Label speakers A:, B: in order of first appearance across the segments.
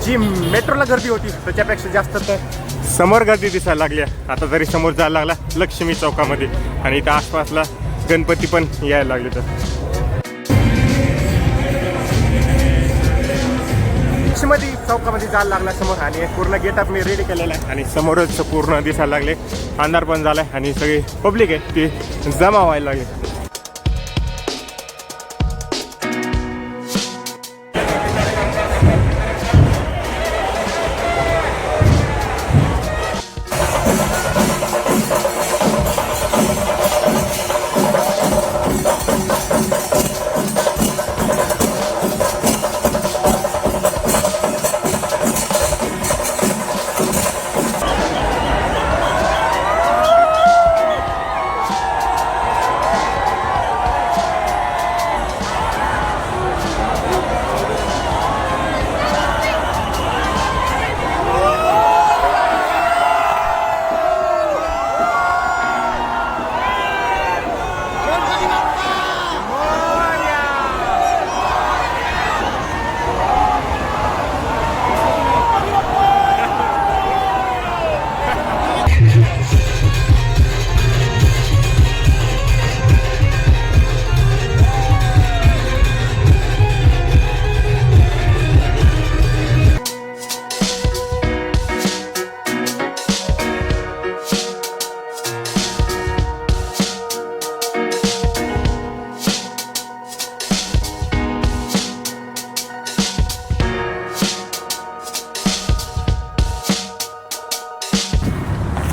A: जी मेट्रोला गर्दी होती त्याच्यापेक्षा जास्त तर समोर गर्दी दिसायला लागली. आता तरी समोर जायला लागला लक्ष्मी चौकामध्ये आणि इथं आसपासला गणपती पण यायला लागले. तर लक्ष्मी चौकामध्ये जायला लागला समोर आणि पूर्ण गेटअप मी रेडी केलेला आहे आणि समोरच पूर्ण दिसायला लागले. अंधार पण झाला आहे आणि सगळी पब्लिक आहे ती जमा व्हायला लागली.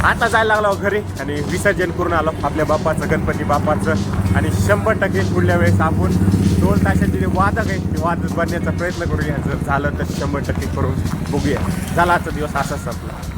A: आता जायला लागलो घरी आणि विसर्जन करून आलो आपल्या बाप्पाचं, गणपती बाप्पाचं. आणि 100% पुढल्या वेळेस आपण 2 तासाचे जे वादक आहे ते वादक बनण्याचा प्रयत्न करूया. जर झालं तर 100% करून बघूया. झाला आजचा दिवस असाच संपला.